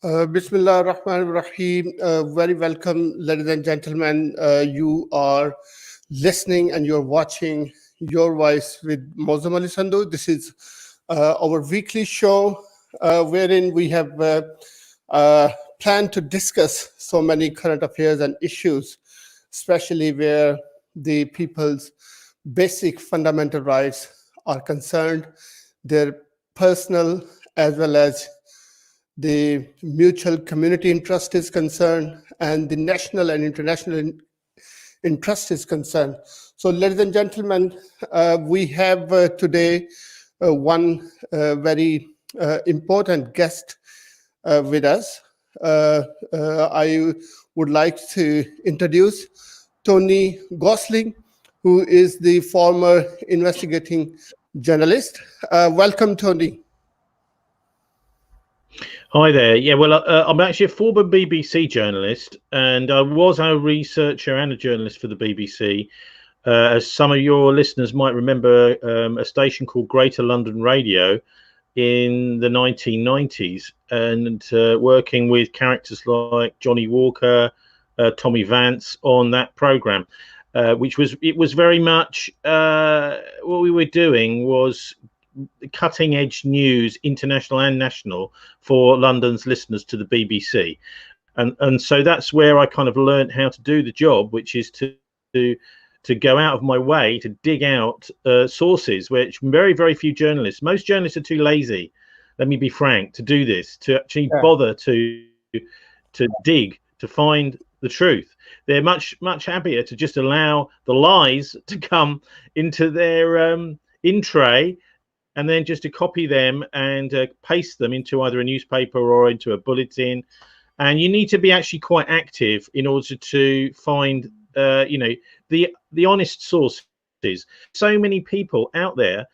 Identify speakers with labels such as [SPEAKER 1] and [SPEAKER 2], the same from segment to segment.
[SPEAKER 1] Bismillah ar-Rahman ar-Rahim. Very welcome, ladies and gentlemen. You are listening and you're watching Your Voice with Muazzam Sandhu. This is our weekly show wherein we have uh, planned to discuss so many current affairs and issues, especially where the people's basic fundamental rights are concerned, their personal as well as the mutual community interest is concerned, and the national and international interest is concerned. So, ladies and gentlemen, we have today one very important guest with us. I would like to introduce Tony Gosling, who is the former investigating journalist. Welcome, Tony.
[SPEAKER 2] Hi there. Yeah, well, I'm actually a former BBC journalist, and I was a researcher and a journalist for the BBC. As some of your listeners might remember, a station called Greater London Radio in the 1990s, and working with characters like Johnny Walker, Tommy Vance on that programme, which was very much what we were doing was cutting edge news, international and national, for London's listeners to the BBC, and so that's where I kind of learned how to do the job, which is to go out of my way to dig out sources, which very few journalists, most journalists are too lazy, let me be frank, to do this, to actually bother to dig to find the truth. They're much happier to just allow the lies to come into their in tray, and then just to copy them and paste them into either a newspaper or into a bulletin. And you need to be actually quite active in order to find, the honest sources. So many people out there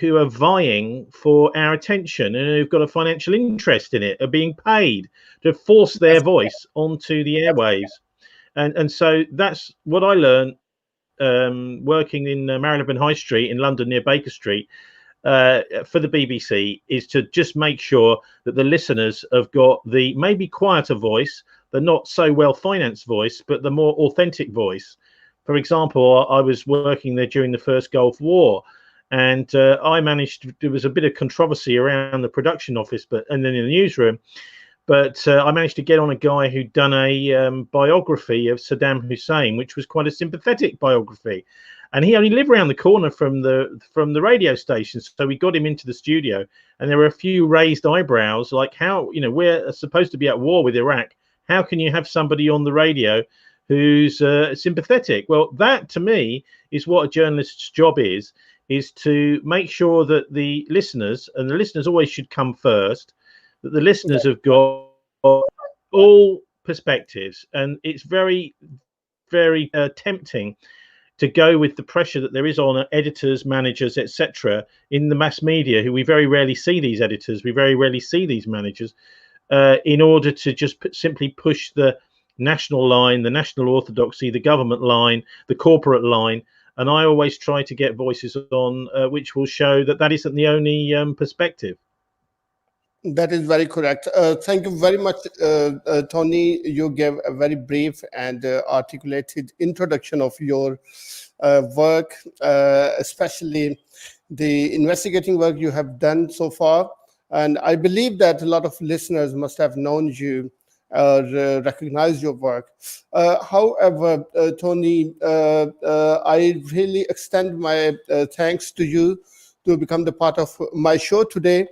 [SPEAKER 2] who are vying for our attention and who've got a financial interest in it, are being paid to force their voice onto the airwaves. And so that's what I learned working in Marylebone High Street in London near Baker Street. For the BBC, is to just make sure that the listeners have got the maybe quieter voice, the not so well financed voice, but the more authentic voice. For example, I was working there during the first Gulf War, and I managed there was a bit of controversy around the production office, and then in the newsroom, but I managed to get on a guy who'd done a biography of Saddam Hussein, which was quite a sympathetic biography. And he only lived around the corner from the radio station, so we got him into the studio, and there were a few raised eyebrows, like, how, we're supposed to be at war with Iraq. How can you have somebody on the radio who's sympathetic? Well, that to me is what a journalist's job is to make sure that the listeners, and the listeners always should come first, that the listeners have got all perspectives, and it's very tempting to go with the pressure that there is on editors, managers, etc. in the mass media, who we very rarely see these editors, we very rarely see these managers, in order to just simply push the national line, the national orthodoxy, the government line, the corporate line. And I always try to get voices on which will show that that isn't the only perspective.
[SPEAKER 1] That is very correct. Thank you very much, Tony. You gave a very brief and articulated introduction of your work, especially the investigating work you have done so far. And I believe that a lot of listeners must have known you or recognized your work. However, Tony, I really extend my thanks to you to become the part of my show today.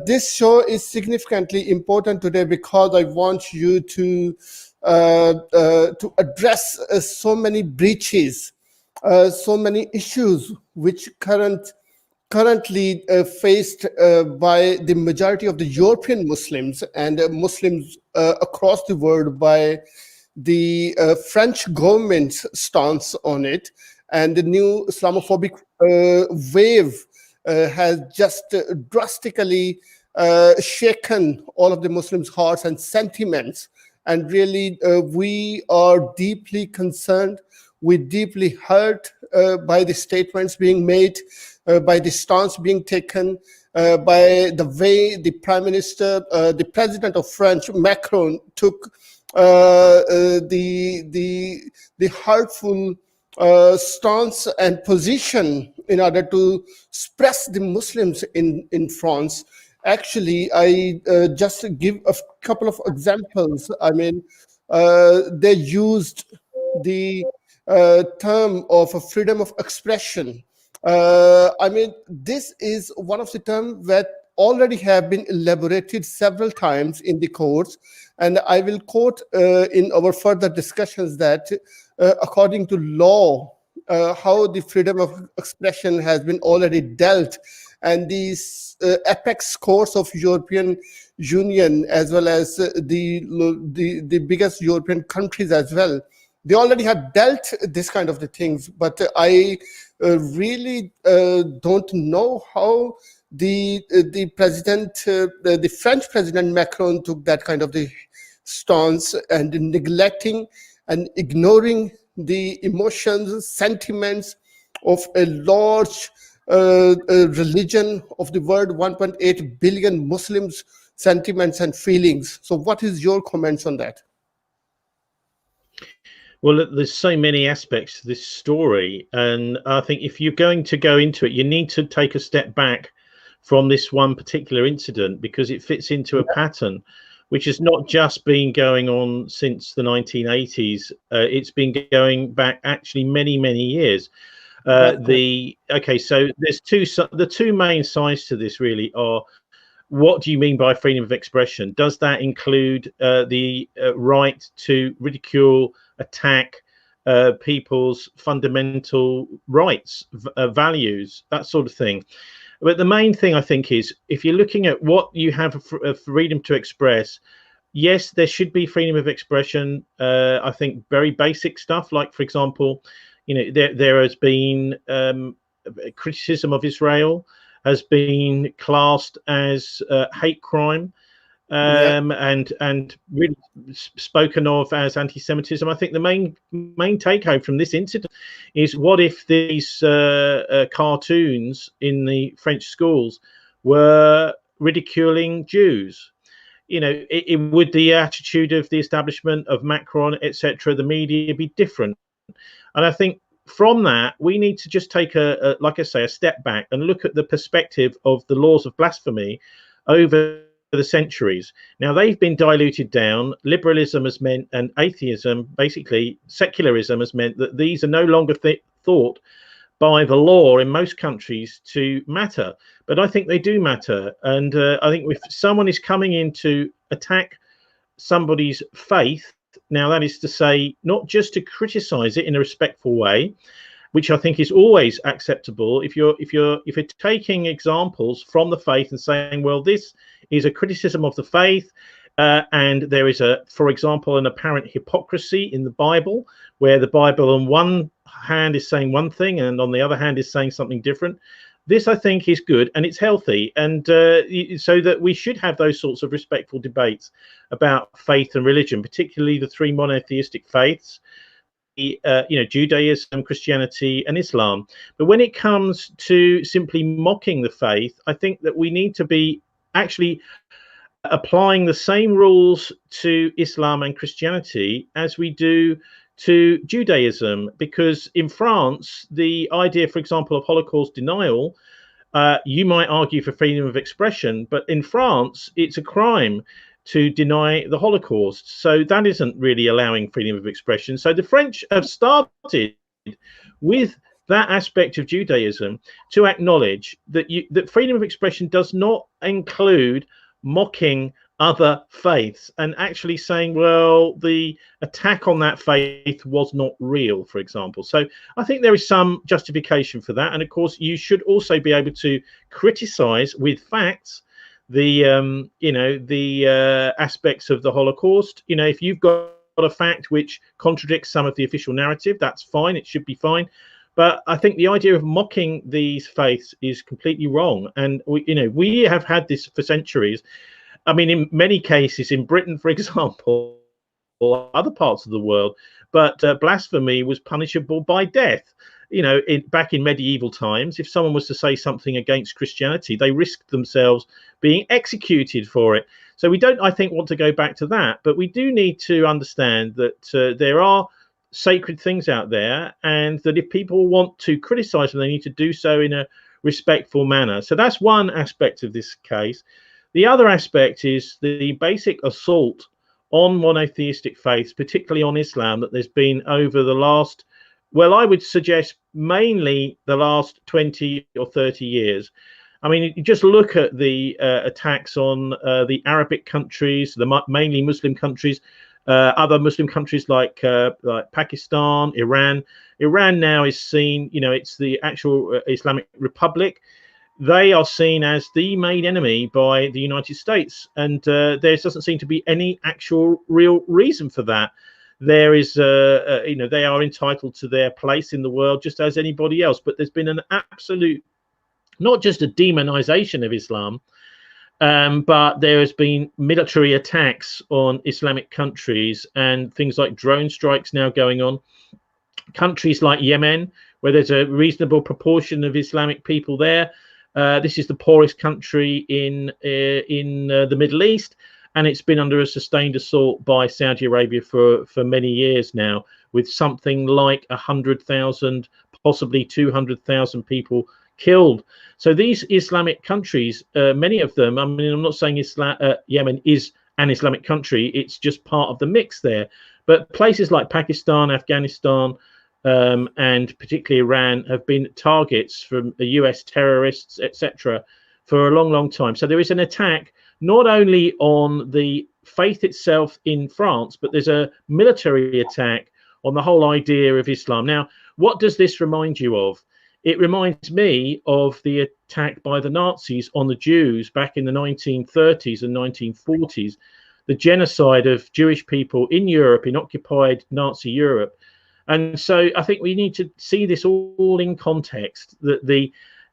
[SPEAKER 1] This show is significantly important today because I want you to address so many breaches, so many issues which currently faced by the majority of the European Muslims and Muslims across the world, by the French government's stance on it, and the new Islamophobic wave has just drastically shaken all of the Muslims' hearts and sentiments. And really, we are deeply concerned. We're deeply hurt by the statements being made, by the stance being taken. by the way the Prime Minister, the President of France, Macron, took the hurtful stance and position in order to suppress the Muslims in France. Actually, I just give a couple of examples. I mean, they used the term of a freedom of expression. I mean, this is one of the terms that already have been elaborated several times in the courts, and I will quote in our further discussions that according to law, how the freedom of expression has been already dealt, and these apex courts of European Union, as well as the biggest European countries as well, they already have dealt this kind of the things. But I really don't know how the president, the French president Macron, took that kind of the stance and neglecting and ignoring the emotions, sentiments of a large religion of the world, 1.8 billion Muslims, sentiments and feelings. So what is your comments on that?
[SPEAKER 2] Well, there's so many aspects to this story, and I think if you're going to go into it, you need to take a step back from this one particular incident, because it fits into a pattern which has not just been going on since the 1980s. It's been going back actually many, many years. So there's the two main sides to this really are: what do you mean by freedom of expression? Does that include the right to ridicule, attack people's fundamental rights, values, that sort of thing? But the main thing, I think, is if you're looking at what you have a freedom to express, yes, there should be freedom of expression. I think very basic stuff, like, for example, there has been criticism of Israel has been classed as hate crime, and really spoken of as anti-Semitism. I think the main take home from this incident is, what if these cartoons in the French schools were ridiculing Jews? Would the attitude of the establishment, of Macron, etc., the media, be different? And I think from that, we need to just take like I say, a step back and look at the perspective of the laws of blasphemy over the centuries. Now, they've been diluted down. Liberalism has meant, and atheism, basically secularism, has meant that these are no longer thought by the law in most countries to matter. But I think they do matter. And I think if someone is coming in to attack somebody's faith, now that is to say, not just to criticize it in a respectful way, which I think is always acceptable. If you're taking examples from the faith and saying, well, this is a criticism of the faith, and there is for example, an apparent hypocrisy in the Bible, where the Bible on one hand is saying one thing and on the other hand is saying something different. This, I think, is good and it's healthy, and so that we should have those sorts of respectful debates about faith and religion, particularly the three monotheistic faiths, Judaism, Christianity, and Islam. But when it comes to simply mocking the faith, I think that we need to be actually applying the same rules to Islam and Christianity as we do to Judaism, because in France, the idea, for example, of Holocaust denial, you might argue for freedom of expression, but in France, it's a crime to deny the Holocaust. So that isn't really allowing freedom of expression. So the French have started with that aspect of Judaism to acknowledge that that freedom of expression does not include mocking other faiths and actually saying, well, the attack on that faith was not real, for example. So I think there is some justification for that. And of course, you should also be able to criticize with facts the aspects of the Holocaust. If you've got a fact which contradicts some of the official narrative, that's fine, it should be fine. But I think the idea of mocking these faiths is completely wrong. And we have had this for centuries. I mean, in many cases, in Britain, for example, or other parts of the world, but blasphemy was punishable by death. back in medieval times, if someone was to say something against Christianity, they risked themselves being executed for it. So we don't, I think, want to go back to that, but we do need to understand that there are sacred things out there, and that if people want to criticize them, they need to do so in a respectful manner. So that's one aspect of this case. The other aspect is the basic assault on monotheistic faiths, particularly on Islam, that there's been over the last, well, I would suggest mainly the last 20 or 30 years. I mean, you just look at the attacks on the Arabic countries, the mainly Muslim countries, other Muslim countries like Pakistan, Iran. Iran now is seen, it's the actual Islamic Republic. They are seen as the main enemy by the United States, and there doesn't seem to be any actual real reason for that. There is, they are entitled to their place in the world just as anybody else, but there's been an absolute, not just a demonization of Islam, but there has been military attacks on Islamic countries and things like drone strikes now going on. Countries like Yemen, where there's a reasonable proportion of Islamic people there. This is the poorest country in the Middle East, and it's been under a sustained assault by Saudi Arabia for many years now, with something like 100,000, possibly 200,000 people killed. So these Islamic countries, many of them, I mean, I'm not saying Yemen is an Islamic country, it's just part of the mix there. But places like Pakistan, Afghanistan, and particularly Iran have been targets from US terrorists, etc., for a long, long time. So there is an attack not only on the faith itself in France, but there's a military attack on the whole idea of Islam. Now, what does this remind you of? It reminds me of the attack by the Nazis on the Jews back in the 1930s and 1940s, the genocide of Jewish people in Europe, in occupied Nazi Europe. And so I think we need to see this all in context, that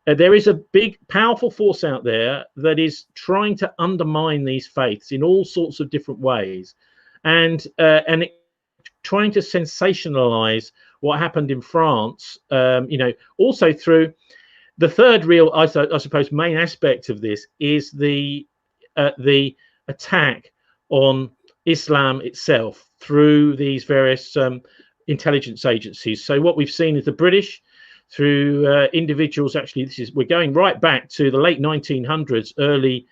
[SPEAKER 2] there is a big, powerful force out there that is trying to undermine these faiths in all sorts of different ways, and trying to sensationalize what happened in France, also through the third real, I suppose, main aspect of this is the attack on Islam itself through these various intelligence agencies. So what we've seen is the British, through individuals, actually, we're going right back to the late 1900s, the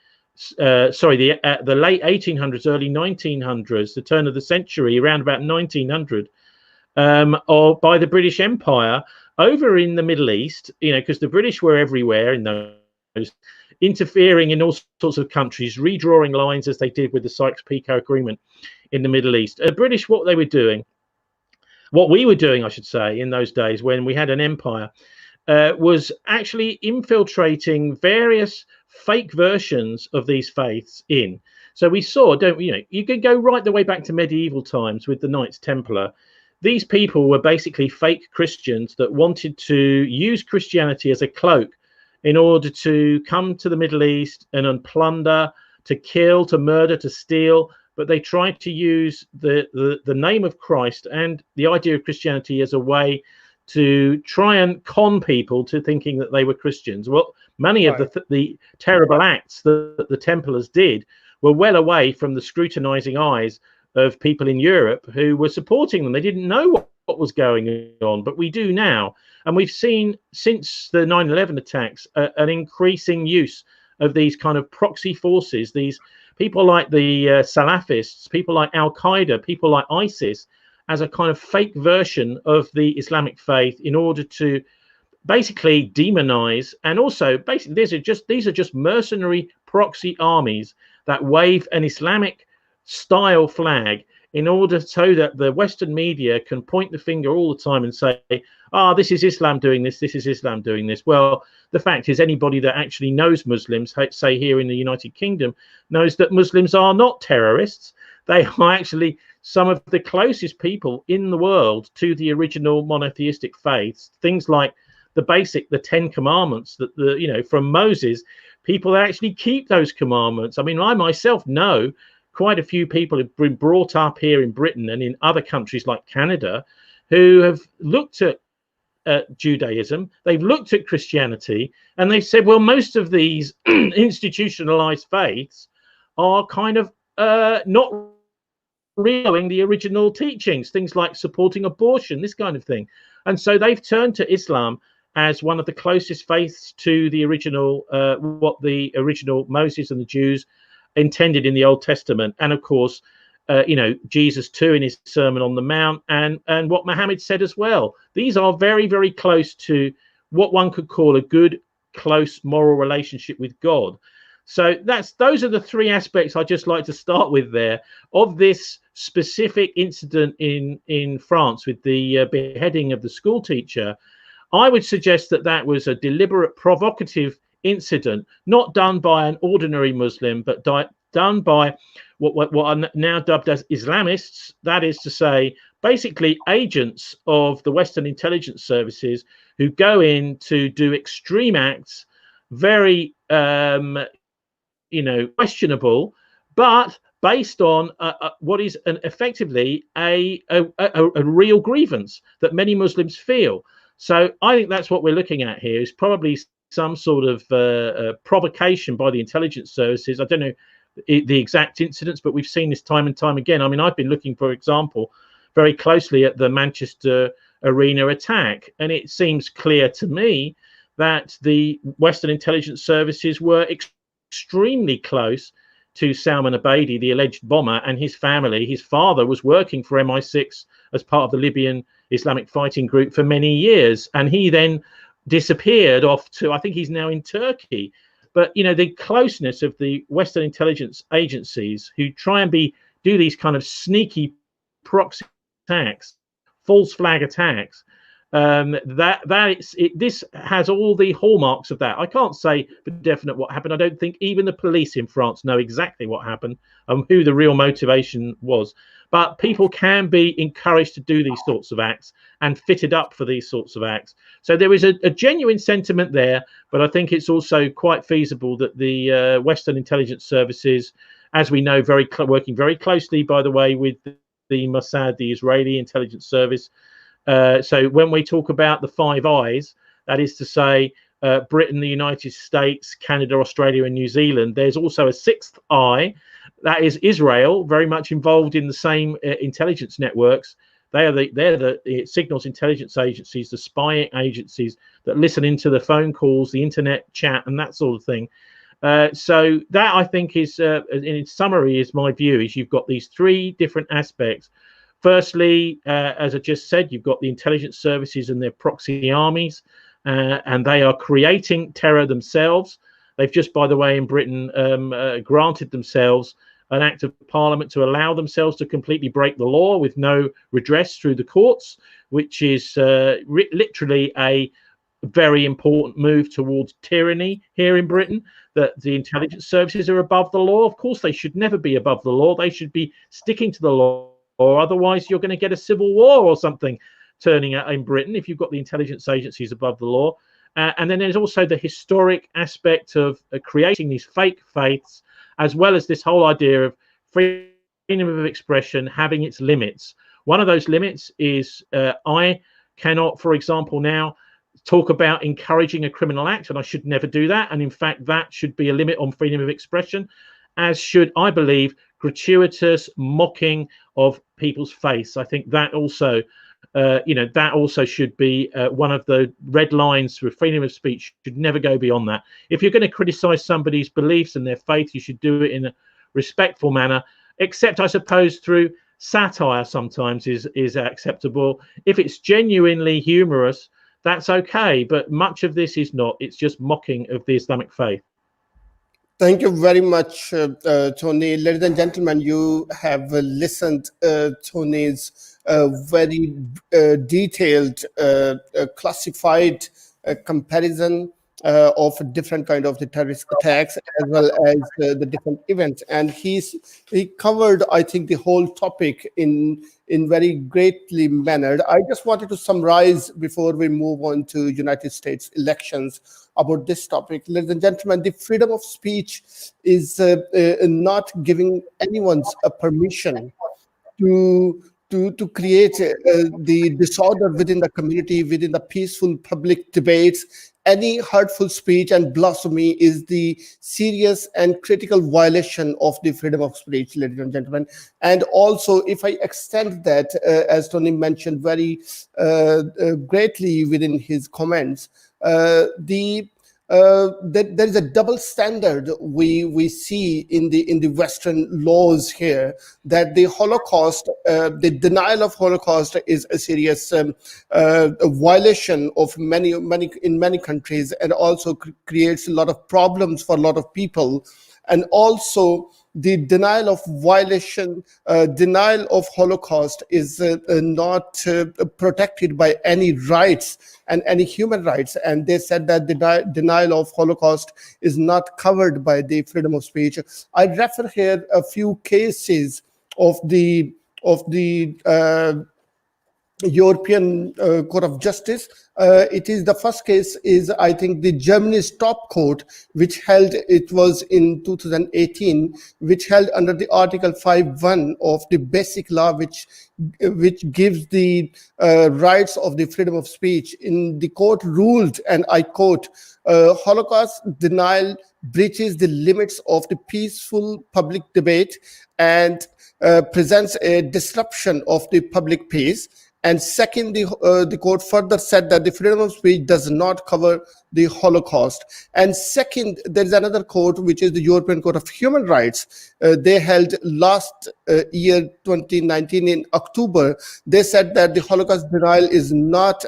[SPEAKER 2] late 1800s, early 1900s, the turn of the century, around about 1900, or by the British Empire over in the Middle East, because the British were everywhere in those, interfering in all sorts of countries, redrawing lines as they did with the Sykes-Picot Agreement in the Middle East. British, what we were doing, I should say, in those days when we had an empire, was actually infiltrating various fake versions of these faiths in. So we saw, you could go right the way back to medieval times with the Knights Templar. These people were basically fake Christians that wanted to use Christianity as a cloak in order to come to the Middle East and plunder, to kill, to murder, to steal. But they tried to use the name of Christ and the idea of Christianity as a way to try and con people to thinking that they were Christians. Well, many of the terrible acts that the Templars did were well away from the scrutinizing eyes of people in Europe who were supporting them. They didn't know what was going on, but we do now. And we've seen since the 9/11 attacks an increasing use of these kind of proxy forces, these people like the Salafists, people like Al-Qaeda, people like ISIS, as a kind of fake version of the Islamic faith in order to basically demonize. And also, basically, these are just mercenary proxy armies that wave an Islamic style flag in order so that the Western media can point the finger all the time and say, this is Islam doing this, this is Islam doing this. Well, the fact is, anybody that actually knows Muslims, say here in the United Kingdom, knows that Muslims are not terrorists. They are actually some of the closest people in the world to the original monotheistic faiths. Things like the 10 commandments that from Moses, people that actually keep those commandments. I mean, I myself know quite a few people have been brought up here in Britain and in other countries like Canada who have looked at at Judaism, they've looked at Christianity, and they've said, well, most of these institutionalized faiths are kind of not revealing the original teachings, things like supporting abortion, this kind of thing. And so they've turned to Islam as one of the closest faiths to the original, what the original Moses and the Jews intended in the Old Testament. And of course, Jesus too in his Sermon on the Mount, and what Muhammad said as well. These are very, very close to what one could call a good, close moral relationship with God. So those are the three aspects I'd just like to start with there of this specific incident in France with the beheading of the school teacher. I would suggest that was a deliberate, provocative incident, not done by an ordinary Muslim, but done by what are now dubbed as Islamists. That is to say, basically agents of the Western intelligence services who go in to do extreme acts, very questionable, but based on what is effectively a real grievance that many Muslims feel. So I think that's what we're looking at here, is probably some sort of provocation by the intelligence services. I don't know the exact incidents, but we've seen this time and time again. I mean, I've been looking, for example, very closely at the Manchester Arena attack, and it seems clear to me that the Western intelligence services were extremely close to Salman Abedi, the alleged bomber, and his family. His father was working for MI6 as part of the Libyan Islamic fighting group for many years, and he then disappeared off to, I think he's now in Turkey. But the closeness of the Western intelligence agencies who try and do these kind of sneaky proxy attacks, false flag attacks, this has all the hallmarks of that. I can't say for definite what happened. I don't think even the police in France know exactly what happened and who the real motivation was. But people can be encouraged to do these sorts of acts and fitted up for these sorts of acts. So there is a genuine sentiment there, but I think it's also quite feasible that the Western intelligence services, as we know, working very closely, by the way, with the Mossad, the Israeli intelligence service. So when we talk about the Five Eyes, that is to say Britain, the United States, Canada, Australia, and New Zealand, there's also a sixth eye. That is Israel, very much involved in the same intelligence networks. They're the signals intelligence agencies, the spying agencies that listen into the phone calls, the internet chat, and that sort of thing. So that, I think, is in summary, is my view, is you've got these three different aspects. Firstly, as I just said, you've got the intelligence services and their proxy armies, and they are creating terror themselves. They've just, by the way, in Britain, granted themselves an act of parliament to allow themselves to completely break the law with no redress through the courts, which is literally a very important move towards tyranny here in Britain, that the intelligence services are above the law. Of course, they should never be above the law. They should be sticking to the law, or otherwise you're going to get a civil war or something turning out in Britain if you've got the intelligence agencies above the law. And then there's also the historic aspect of creating these fake faiths, as well as this whole idea of freedom of expression having its limits. One of those limits is I cannot, for example, now talk about encouraging a criminal act, and I should never do that. And in fact, that should be a limit on freedom of expression, as should, I believe, gratuitous mocking of people's faiths. I think that also that also should be one of the red lines for freedom of speech. Should never go beyond that. If you're going to criticize somebody's beliefs and their faith, you should do it in a respectful manner, except I suppose through satire sometimes is acceptable. If it's genuinely humorous, that's okay, but much of this is not. It's just mocking of the Islamic faith.
[SPEAKER 1] Thank you very much, Tony. Ladies and gentlemen, you have listened Tony's very detailed, classified comparison of different kind of the terrorist attacks, as well as the different events. And he covered, I think, the whole topic in very greatly mannered. I just wanted to summarize before we move on to United States elections about this topic. Ladies and gentlemen, the freedom of speech is not giving anyone's a permission to to create the disorder within the community, within the peaceful public debates. Any hurtful speech and blasphemy is the serious and critical violation of the freedom of speech, ladies and gentlemen. And also, if I extend that, as Tony mentioned very greatly within his comments, there is a double standard we see in the Western laws here, that the Holocaust, the denial of Holocaust, is a serious violation of many countries, and also creates a lot of problems for a lot of people. And also, the denial of denial of Holocaust is not protected by any rights and any human rights. And they said that the denial of Holocaust is not covered by the freedom of speech. I refer here a few cases of the European Court of Justice. It is the first case is, I think, the Germany's top court, which held, it was in 2018, which held under the Article 5.1 of the Basic Law, which gives the rights of the freedom of speech. In the court ruled, and I quote, Holocaust denial breaches the limits of the peaceful public debate and presents a disruption of the public peace. And second, the court further said that the freedom of speech does not cover the Holocaust. And second, there is another court, which is the European Court of Human Rights. They held last year, 2019, in October. They said that the Holocaust denial is not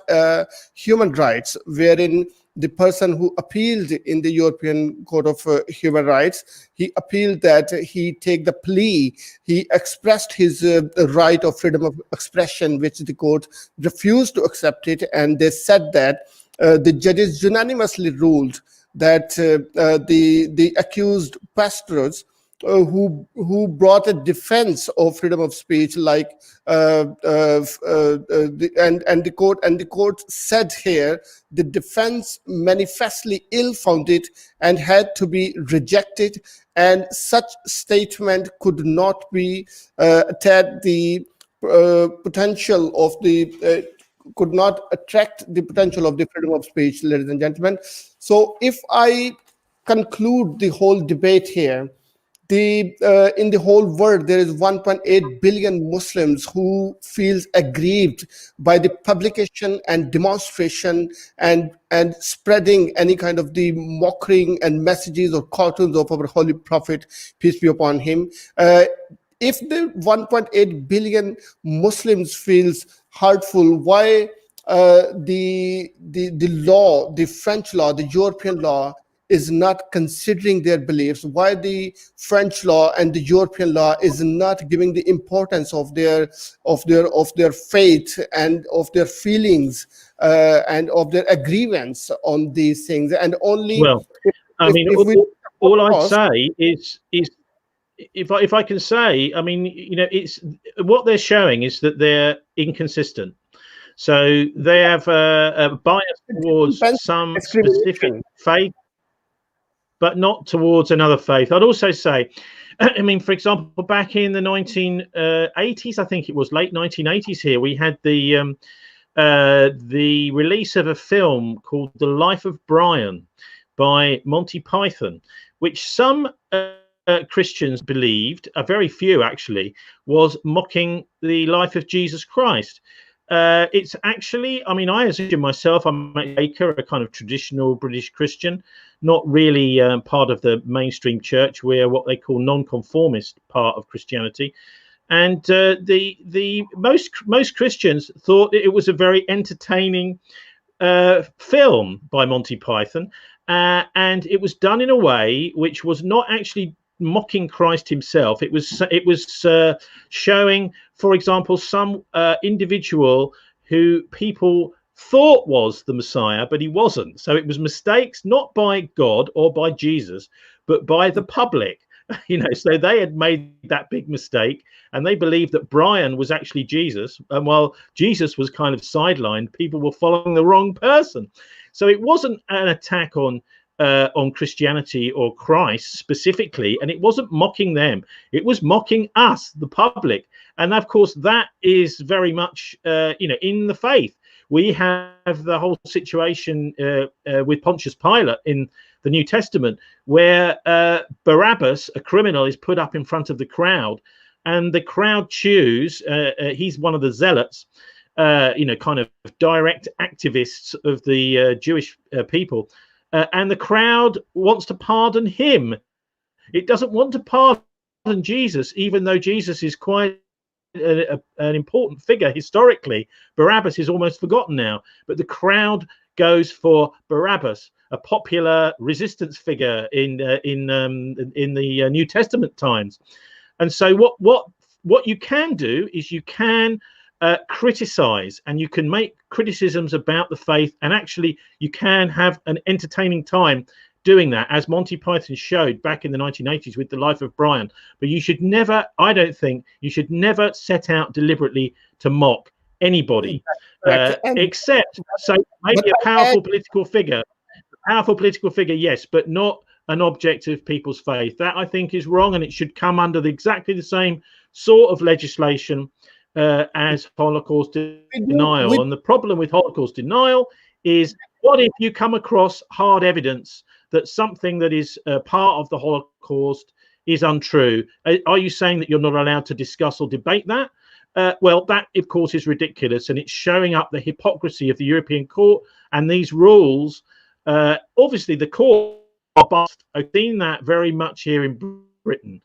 [SPEAKER 1] human rights, wherein the person who appealed in the European Court of Human Rights, he appealed that he take the plea. He expressed his right of freedom of expression, which the court refused to accept it. And they said that the judges unanimously ruled that the accused pastors who brought a defense of freedom of speech, like the court said here, the defense manifestly ill-founded and had to be rejected, and such statement could not be attack the potential of the could not attract the potential of the freedom of speech, ladies and gentlemen. So if I conclude the whole debate here, in the whole world, there is 1.8 billion Muslims who feels aggrieved by the publication and demonstration and spreading any kind of the mocking and messages or cartoons of our holy prophet, peace be upon him. If the 1.8 billion Muslims feels hurtful, why the law, the French law, the European law, is not considering their beliefs? Why the French law and the European law is not giving the importance of their faith and of their feelings and of their agreements on these things? And only
[SPEAKER 2] all I'd say is if I can say, I mean, you know, it's what they're showing is that they're inconsistent. So they have a bias towards some specific faith, but not towards another faith. I'd also say, I mean, for example, back in the 1980s, I think it was late 1980s here, we had the release of a film called The Life of Brian by Monty Python, which some Christians believed, a very few actually, was mocking the life of Jesus Christ. It's actually, I mean, I assume myself, I'm a Quaker, a kind of traditional British Christian, not really part of the mainstream church. We're what they call non-conformist part of Christianity. And the most Christians thought it was a very entertaining film by Monty Python. And it was done in a way which was not actually mocking Christ himself. It was showing, for example, some individual who people thought was the Messiah, but he wasn't. So it was mistakes not by God or by Jesus, but by the public. You know, so they had made that big mistake, and they believed that Brian was actually Jesus, and while Jesus was kind of sidelined, people were following the wrong person. So it wasn't an attack on on Christianity or Christ specifically, and it wasn't mocking them, it was mocking us, the public. And of course that is very much in the faith. We have the whole situation with Pontius Pilate in the New Testament, where Barabbas, a criminal, is put up in front of the crowd, and the crowd choose, he's one of the zealots, kind of direct activists of the Jewish people, and the crowd wants to pardon him. It doesn't want to pardon Jesus, even though Jesus is quite an important figure historically. Barabbas is almost forgotten now, but the crowd goes for Barabbas, a popular resistance figure in the New Testament times. And so what you can do is you can criticize, and you can make criticisms about the faith, and actually you can have an entertaining time doing that, as Monty Python showed back in the 1980s with The Life of Brian. But you should never, I don't think, you should never set out deliberately to mock anybody, except so maybe a powerful political figure. Powerful political figure, yes, but not an object of people's faith. That, I think, is wrong, and it should come under exactly the same sort of legislation as Holocaust denial. And the problem with Holocaust denial is, what if you come across hard evidence that something that is part of the Holocaust is untrue? Are you saying that you're not allowed to discuss or debate that? Well, that, of course, is ridiculous, and it's showing up the hypocrisy of the European Court and these rules. Obviously, the court I've seen that very much here in Britain.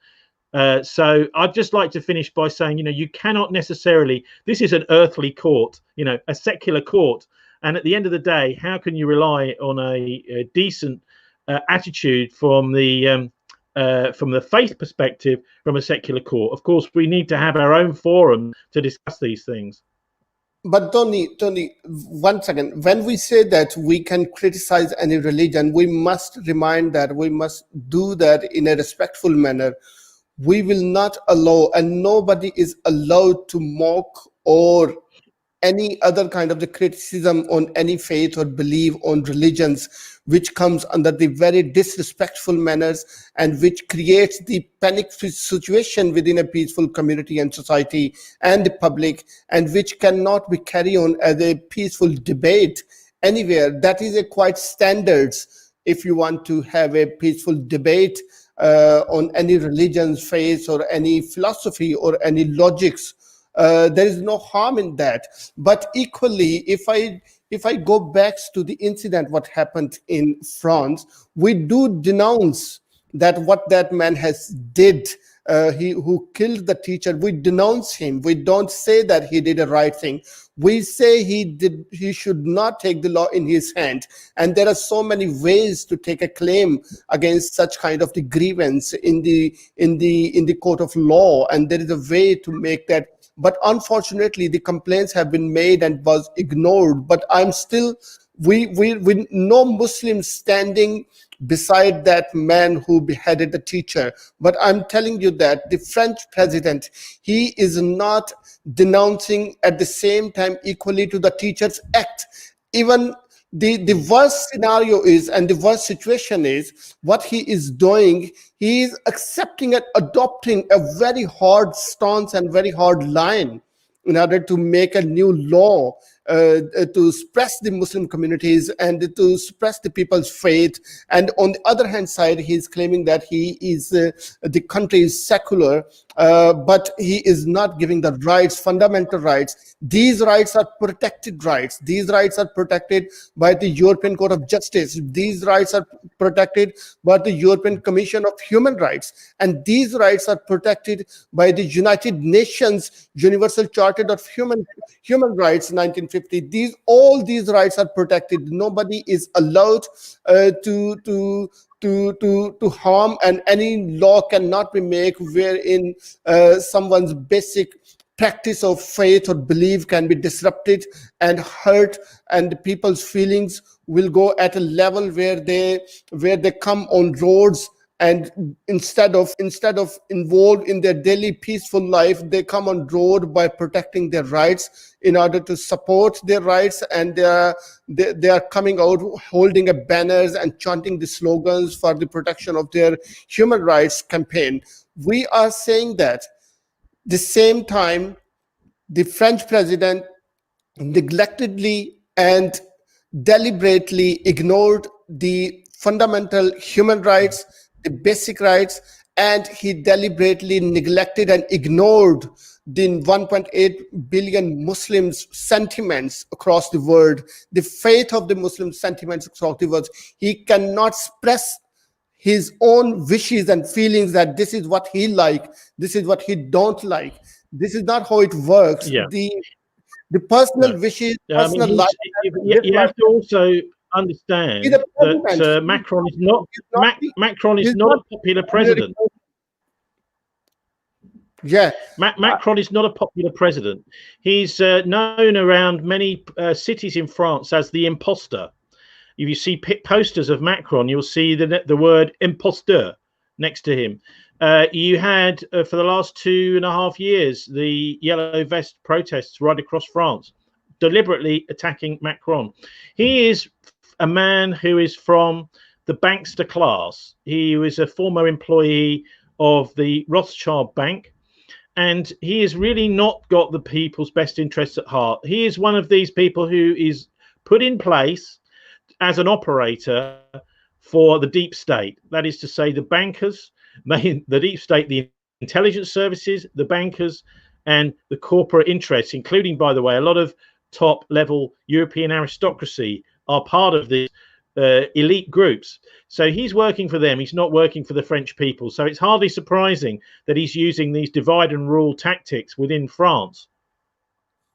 [SPEAKER 2] So I'd just like to finish by saying, you cannot necessarily, this is an earthly court, a secular court. And at the end of the day, how can you rely on a decent attitude from the faith perspective from a secular court? Of course, we need to have our own forum to discuss these things.
[SPEAKER 1] But Tony, 1 second. When we say that we can criticize any religion, we must remind that we must do that in a respectful manner. We will not allow, and nobody is allowed to mock or any other kind of the criticism on any faith or belief on religions, which comes under the very disrespectful manners and which creates the panic situation within a peaceful community and society and the public, and which cannot be carried on as a peaceful debate anywhere. That is a quite standards if you want to have a peaceful debate on any religion's faith or any philosophy or any logics. There is no harm in that. But equally, if I go back to the incident what happened in France, we do denounce that what that man has did. He who killed the teacher, we denounce him. We don't say that he did the right thing. We say he should not take the law in his hand. And there are so many ways to take a claim against such kind of the grievance in the court of law, and there is a way to make that. But unfortunately, the complaints have been made and was ignored. But I'm still, we no Muslims standing beside that man who beheaded the teacher. But I'm telling you that the French president, he is not denouncing at the same time equally to the teacher's act. Even the worst scenario is, and the worst situation is, what he is doing, he is accepting and adopting a very hard stance and very hard line in order to make a new law to suppress the Muslim communities and to suppress the people's faith. And on the other hand side, he is claiming that he is the country is secular, but he is not giving the rights, fundamental rights. These rights are protected rights. These rights are protected by the European Court of Justice. These rights are protected by the European Commission of Human Rights. And these rights are protected by the United Nations Universal Charter of Human Rights, 1950. All these rights are protected. Nobody is allowed to harm, and any law cannot be made wherein someone's basic practice of faith or belief can be disrupted and hurt, and people's feelings will go at a level where they come on roads and instead of involved in their daily peaceful life, they come on road by protecting their rights in order to support their rights, and they are coming out holding a banners and chanting the slogans for the protection of their human rights campaign. We are saying that the same time the French president neglectedly and deliberately ignored the fundamental human rights, the basic rights, and he deliberately neglected and ignored the 1.8 billion Muslims' sentiments across the world, the faith of the Muslim sentiments across the world. He cannot express his own wishes and feelings that this is what he like, this is what he don't like. This is not how it works.
[SPEAKER 2] Yeah.
[SPEAKER 1] The personal
[SPEAKER 2] No.
[SPEAKER 1] wishes,
[SPEAKER 2] I mean,
[SPEAKER 1] personal life,
[SPEAKER 2] you have to also
[SPEAKER 1] he's
[SPEAKER 2] understand
[SPEAKER 1] a
[SPEAKER 2] that
[SPEAKER 1] president.
[SPEAKER 2] Macron is not
[SPEAKER 1] He's not the,
[SPEAKER 2] Macron is
[SPEAKER 1] he's
[SPEAKER 2] not
[SPEAKER 1] not
[SPEAKER 2] a popular president.
[SPEAKER 1] yeah.
[SPEAKER 2] Macron is not a popular president. He's known around many cities in France as the imposter. If you see posters of Macron, you'll see the word imposteur next to him. You had, for the last 2.5 years, the yellow vest protests right across France, deliberately attacking Macron. He is a man who is from the bankster class. He was a former employee of the Rothschild Bank, and he has really not got the people's best interests at heart. He is one of these people who is put in place as an operator for the deep state. That is to say, the bankers, the deep state, the intelligence services, the bankers, and the corporate interests, including, by the way, a lot of top level European aristocracy are part of the elite groups. So he's working for them. He's not working for the French people. So it's hardly surprising that he's using these divide and rule tactics within France.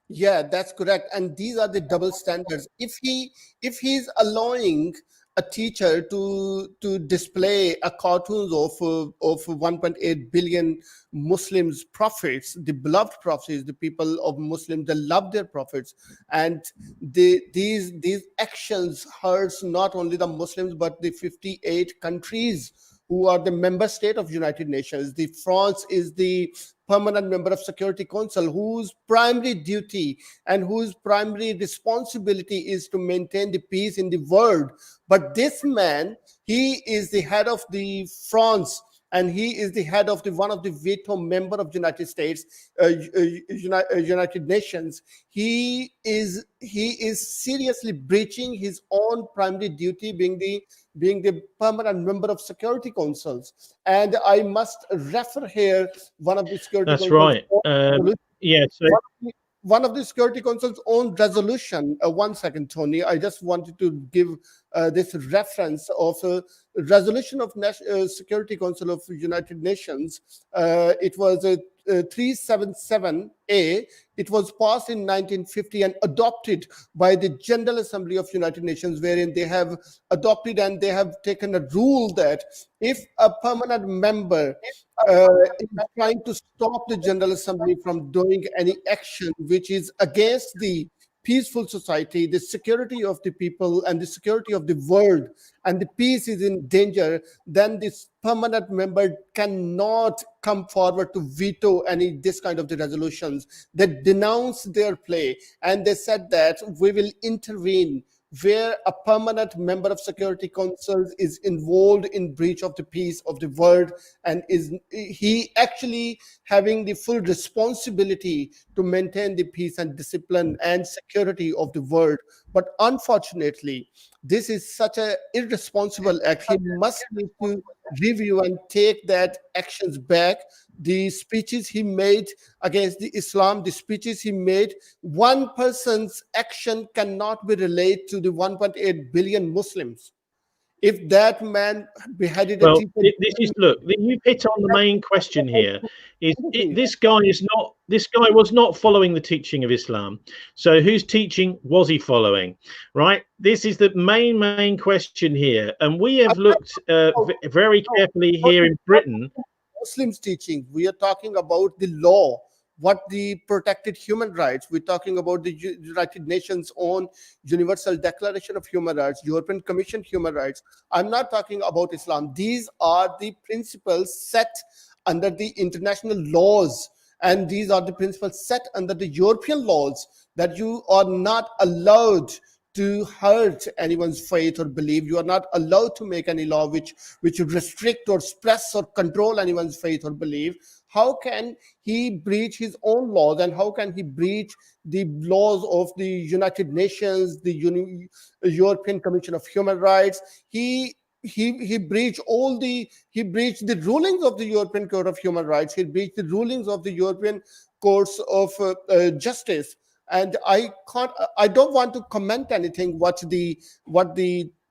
[SPEAKER 1] Yeah, that's correct. And these are the double standards. If he's allowing a teacher to display a cartoons of 1.8 billion Muslims prophets, the beloved prophets, the people of Muslims, they love their prophets, and these actions hurts not only the Muslims but the 58 countries who are the member state of United Nations. The France is the permanent member of Security Council, whose primary duty and whose primary responsibility is to maintain the peace in the world. But this man, he is the head of the France, and he is the head of the one of the veto member of United States, United Nations. He is seriously breaching his own primary duty, being the permanent member of security councils. And I must refer here one of the security
[SPEAKER 2] That's
[SPEAKER 1] councils.
[SPEAKER 2] right. Yeah. So
[SPEAKER 1] One of the security council's own resolution. 1 second, Tony. I just wanted to give this reference of a resolution of Security Council of United Nations. It was a 377A. It was passed in 1950 and adopted by the General Assembly of United Nations, wherein they have adopted and they have taken a rule that if a permanent member is trying to stop the General Assembly from doing any action which is against the peaceful society, the security of the people, and the security of the world, and the peace is in danger, then this permanent member cannot come forward to veto any this kind of the resolutions. They denounced their play, and they said that we will intervene where a permanent member of Security Council is involved in breach of the peace of the world, and is he actually having the full responsibility to maintain the peace and discipline and security of the world. But unfortunately, this is such an irresponsible act. He must need to review and take that actions back. The speeches he made against the Islam, the speeches he made, one person's action cannot be related to the 1.8 billion Muslims. If that man beheaded a
[SPEAKER 2] well,
[SPEAKER 1] teacher,
[SPEAKER 2] this is look. You hit on the main question here. This guy was not following the teaching of Islam. So whose teaching was he following? Right. This is the main question here, and we have looked very carefully here in Britain.
[SPEAKER 1] Muslims teaching. We are talking about the law. what the protected human rights. We're talking about the United Nations own Universal Declaration of Human Rights, European Commission Human Rights. I'm not talking about Islam. These are the principles set under the international laws, and these are the principles set under the European laws, that you are not allowed to hurt anyone's faith or belief. You are not allowed to make any law which restrict or suppress or control anyone's faith or belief. How can he breach his own laws, and how can he breach the laws of the United Nations, the European Commission of Human Rights? He breached the rulings of the European Court of Human Rights. He breached the rulings of the European courts of justice. And I don't want to comment anything what the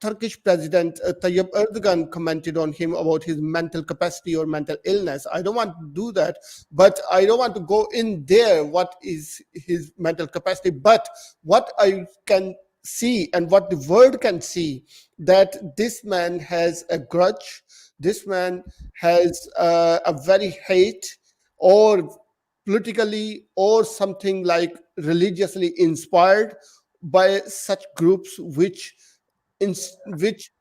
[SPEAKER 1] Turkish president Tayyip Erdogan commented on him about his mental capacity or mental illness. I don't want to do that, but I don't want to go in there what is his mental capacity. But what I can see, and what the world can see, that this man has a grudge. This man has a very hate, or politically or something like religiously inspired by such groups which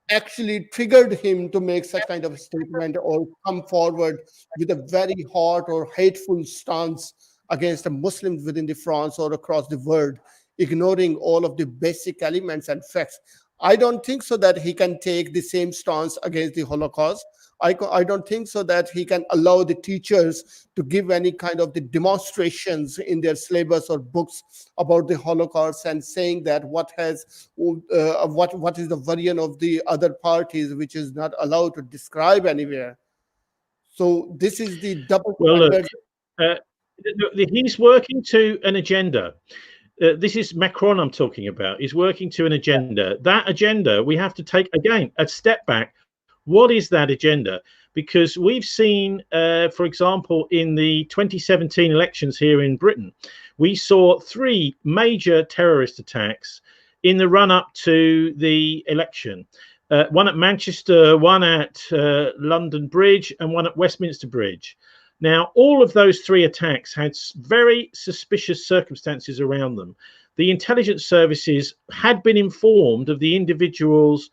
[SPEAKER 1] actually triggered him to make such kind of a statement or come forward with a very hot or hateful stance against the Muslims within the France or across the world, ignoring all of the basic elements and facts. I don't think so that he can take the same stance against the Holocaust. I don't think so that he can allow the teachers to give any kind of the demonstrations in their syllabus or books about the Holocaust, and saying that what is the variant of the other parties which is not allowed to describe anywhere. So this is the double
[SPEAKER 2] Well, look,
[SPEAKER 1] standard.
[SPEAKER 2] he's working to an agenda. This is Macron I'm talking about. He's working to an agenda. That agenda, we have to take, again, a step back. What is that agenda? Because we've seen, for example, in the 2017 elections here in Britain, we saw 3 major terrorist attacks in the run-up to the election. One at Manchester, one at London Bridge, and one at Westminster Bridge. Now, all of those 3 attacks had very suspicious circumstances around them. The intelligence services had been informed of the individuals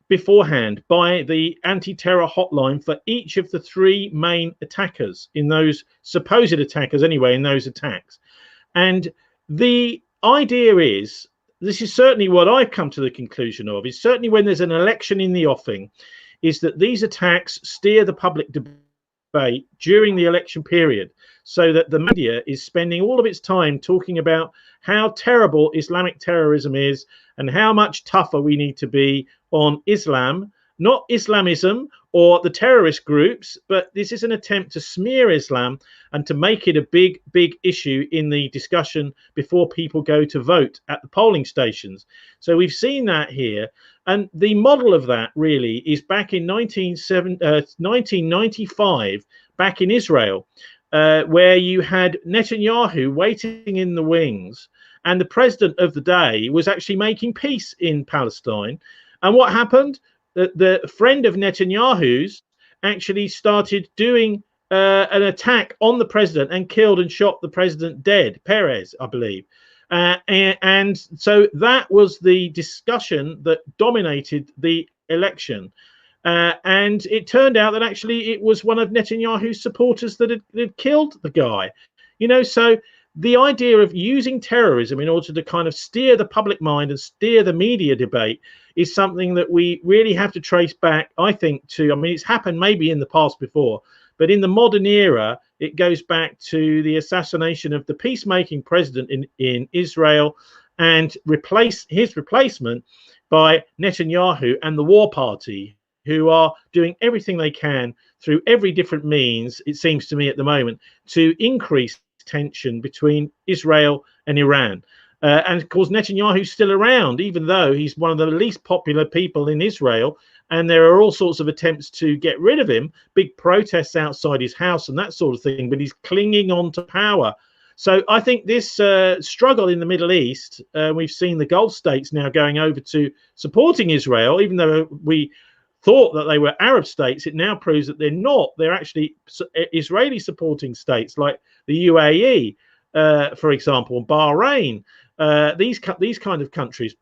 [SPEAKER 2] beforehand by the anti-terror hotline for each of the 3 main attackers, in those supposed attackers anyway, in those attacks. And the idea is, this is certainly what I've come to the conclusion of, is certainly when there's an election in the offing, is that these attacks steer the public debate during the election period, so that the media is spending all of its time talking about how terrible Islamic terrorism is and how much tougher we need to be on Islam, not Islamism or the terrorist groups, but this is an attempt to smear Islam and to make it a big issue in the discussion before people go to vote at the polling stations. So we've seen that here. And the model of that really is back in 1995, back in Israel, where you had Netanyahu waiting in the wings, and the president of the day was actually making peace in Palestine. And what happened? The friend of Netanyahu's actually started doing an attack on the president and killed and shot the president dead, Perez, I believe. And so that was the discussion that dominated the election. And it turned out that actually it was one of Netanyahu's supporters that had killed the guy. You know, so the idea of using terrorism in order to kind of steer the public mind and steer the media debate is something that we really have to trace back, I think, to, I mean, it's happened maybe in the past before, but in the modern era, it goes back to the assassination of the peacemaking president in Israel, and his replacement by Netanyahu and the war party, who are doing everything they can through every different means, it seems to me at the moment, to increase tension between Israel and Iran. And of course, Netanyahu's still around, even though he's one of the least popular people in Israel. And there are all sorts of attempts to get rid of him, big protests outside his house and that sort of thing, but he's clinging on to power. So I think this struggle in the Middle East, we've seen the Gulf states now going over to supporting Israel, even though we thought that they were Arab states, it now proves that they're not. They're actually Israeli supporting states like the UAE, for example, and Bahrain, these kind of countries.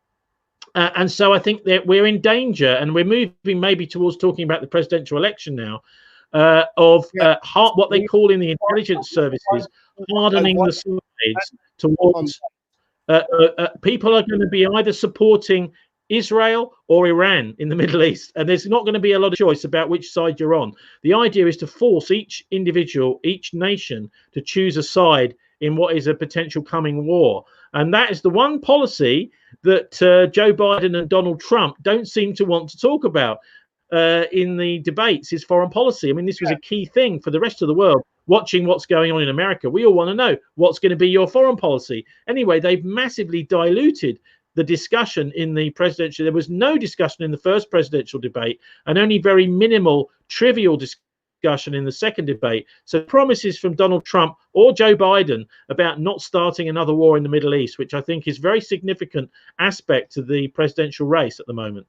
[SPEAKER 2] And so I think that we're in danger, and we're moving maybe towards talking about the presidential election now, of what they call in the intelligence services hardening the sides towards people are going to be either supporting Israel or Iran in the Middle East, and there's not going to be a lot of choice about which side you're on. The idea is to force each individual, each nation, to choose a side in what is a potential coming war. And that is the one policy that Joe Biden and Donald Trump don't seem to want to talk about in the debates, is foreign policy. I mean, this was a key thing for the rest of the world watching what's going on in America. We all want to know what's going to be your foreign policy. Anyway, they've massively diluted the discussion in the presidential. There was no discussion in the first presidential debate, and only very minimal, trivial discussion in the second debate. So promises from Donald Trump or Joe Biden about not starting another war in the Middle East, which I think is a very significant aspect to the presidential race at the moment.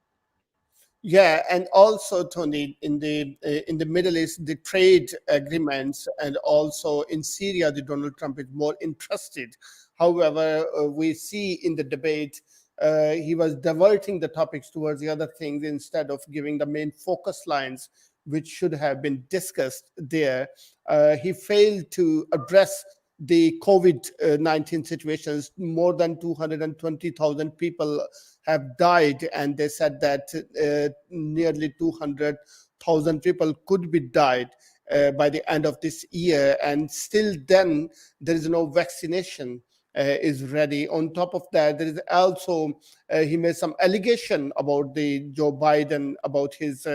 [SPEAKER 1] Yeah, and also, Tony, in the Middle East, the trade agreements, and also in Syria, the Donald Trump is more interested. However, we see in the debate, he was diverting the topics towards the other things instead of giving the main focus lines, which should have been discussed there. He failed to address the COVID-19 situations. More than 220,000 people have died, and they said that nearly 200,000 people could be died by the end of this year, and still then there is no vaccination is ready. On top of that, there is also he made some allegation about the Joe Biden about his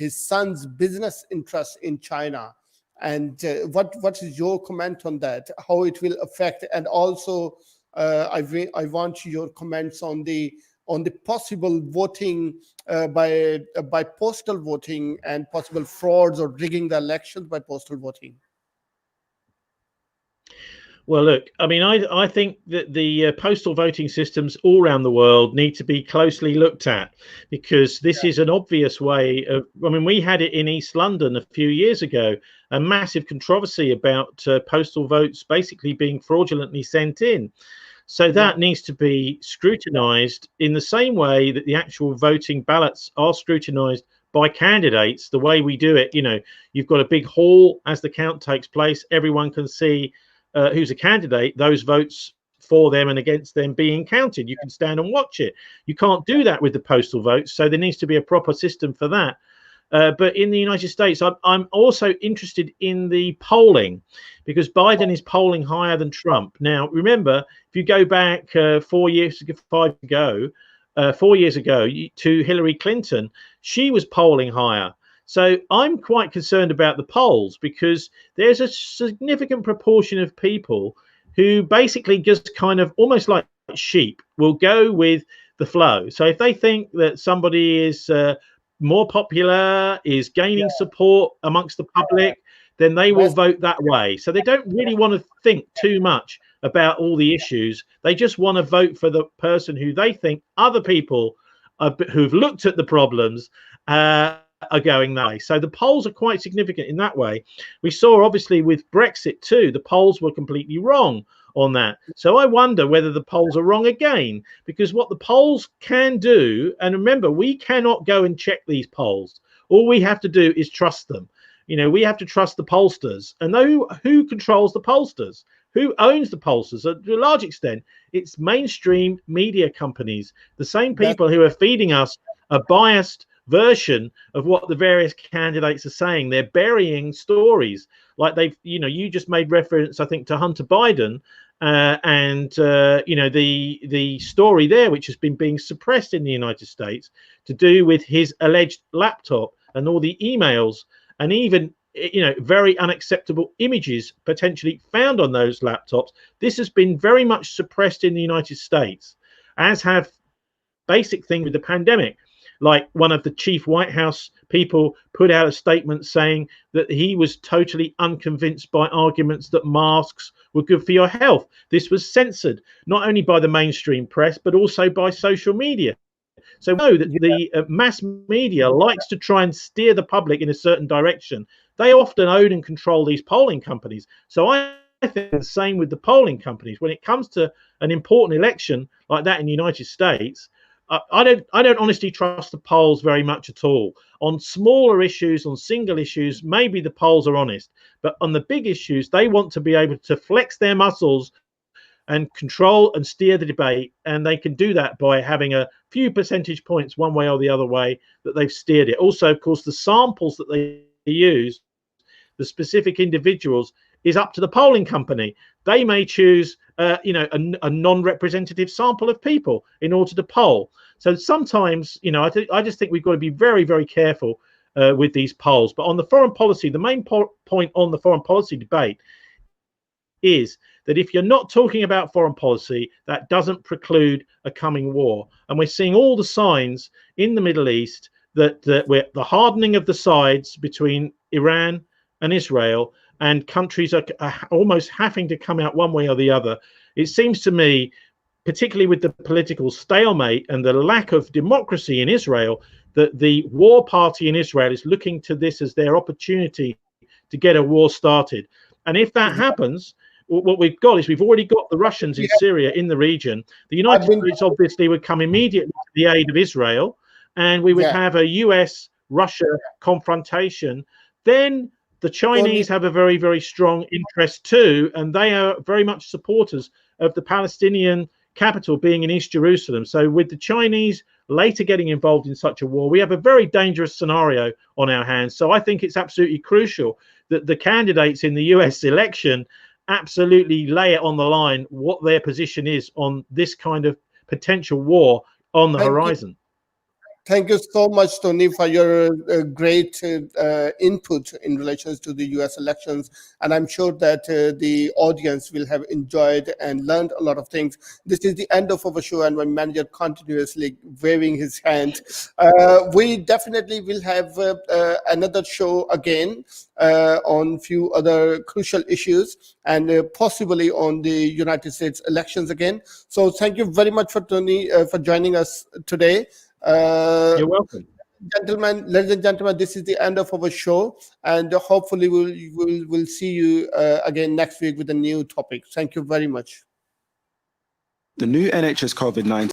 [SPEAKER 1] son's business interests in China. And what is your comment on that? How it will affect? And also, I want your comments on the possible voting by postal voting and possible frauds or rigging the elections by postal voting.
[SPEAKER 2] Well, look, I mean, I think that the postal voting systems all around the world need to be closely looked at, because this is an obvious way of, I mean, we had it in East London a few years ago, a massive controversy about postal votes basically being fraudulently sent in. So that needs to be scrutinized in the same way that the actual voting ballots are scrutinized by candidates. The way we do it, you know, you've got a big hall as the count takes place. Everyone can see who's a candidate, those votes for them and against them being counted. You can stand and watch it. You can't do that with the postal votes. So there needs to be a proper system for that. But in the United States, I'm also interested in the polling, because Biden is polling higher than Trump. Now, remember, if you go back 4 years ago to Hillary Clinton, she was polling higher. So I'm quite concerned about the polls, because there's a significant proportion of people who basically just kind of almost like sheep will go with the flow. So if they think that somebody is more popular, is gaining support amongst the public, then they will vote that way. So they don't really want to think too much about all the issues. They just want to vote for the person who they think other people who've looked at the problems are going that way. So the polls are quite significant in that way. We saw obviously with Brexit too, the polls were completely wrong on that. So I wonder whether the polls are wrong again, because what the polls can do, and remember, we cannot go and check these polls. All we have to do is trust them. You know, we have to trust the pollsters. And who controls the pollsters? Who owns the pollsters? To a large extent, it's mainstream media companies, the same people who are feeding us a biased version of what the various candidates are saying. They're burying stories, like they've, you know, you just made reference, I think, to Hunter Biden and you know, the story there, which has been being suppressed in the United States, to do with his alleged laptop and all the emails and even, you know, very unacceptable images potentially found on those laptops. This has been very much suppressed in the United States, as have basic thing with the pandemic. Like one of the chief White House people put out a statement saying that he was totally unconvinced by arguments that masks were good for your health. This was censored not only by the mainstream press, but also by social media. So we know that
[SPEAKER 1] Yeah.
[SPEAKER 2] the mass media likes to try and steer the public in a certain direction. They often own and control these polling companies. So I think the same with the polling companies. When it comes to an important election like that in the United States, I don't honestly trust the polls very much at all. On smaller issues, on single issues, maybe the polls are honest, but on the big issues, they want to be able to flex their muscles and control and steer the debate, and they can do that by having a few percentage points one way or the other way that they've steered it. Also, of course, the samples that they use, the specific individuals, is up to the polling company. They may choose a non-representative sample of people in order to poll. So sometimes, I just think we've got to be very, very careful with these polls. But on the foreign policy, the main point on the foreign policy debate is that if you're not talking about foreign policy, that doesn't preclude a coming war. And we're seeing all the signs in the Middle East that we're the hardening of the sides between Iran and Israel, and countries are almost having to come out one way or the other. It seems to me, particularly with the political stalemate and the lack of democracy in Israel, that the war party in Israel is looking to this as their opportunity to get a war started. And if that happens, what we've got is we've already got the Russians in Syria in the region. The United States obviously would come immediately to the aid of Israel, and we would have a US-Russia confrontation. Then the Chinese have a very, very strong interest too, and they are very much supporters of the Palestinian capital being in East Jerusalem. So with the Chinese later getting involved in such a war, we have a very dangerous scenario on our hands. So I think it's absolutely crucial that the candidates in the US election absolutely lay it on the line what their position is on this kind of potential war on the horizon.
[SPEAKER 1] Thank you so much, Tony, for your great input in relation to the US elections. And I'm sure that the audience will have enjoyed and learned a lot of things. This is the end of our show, and my manager continuously waving his hand. We definitely will have another show again on few other crucial issues, and possibly on the United States elections again. So thank you very much for Tony for joining us today.
[SPEAKER 2] You're welcome.
[SPEAKER 1] Gentlemen, ladies and gentlemen, this is the end of our show, and hopefully we'll see you again next week with a new topic. Thank you very much.
[SPEAKER 3] The new NHS COVID-19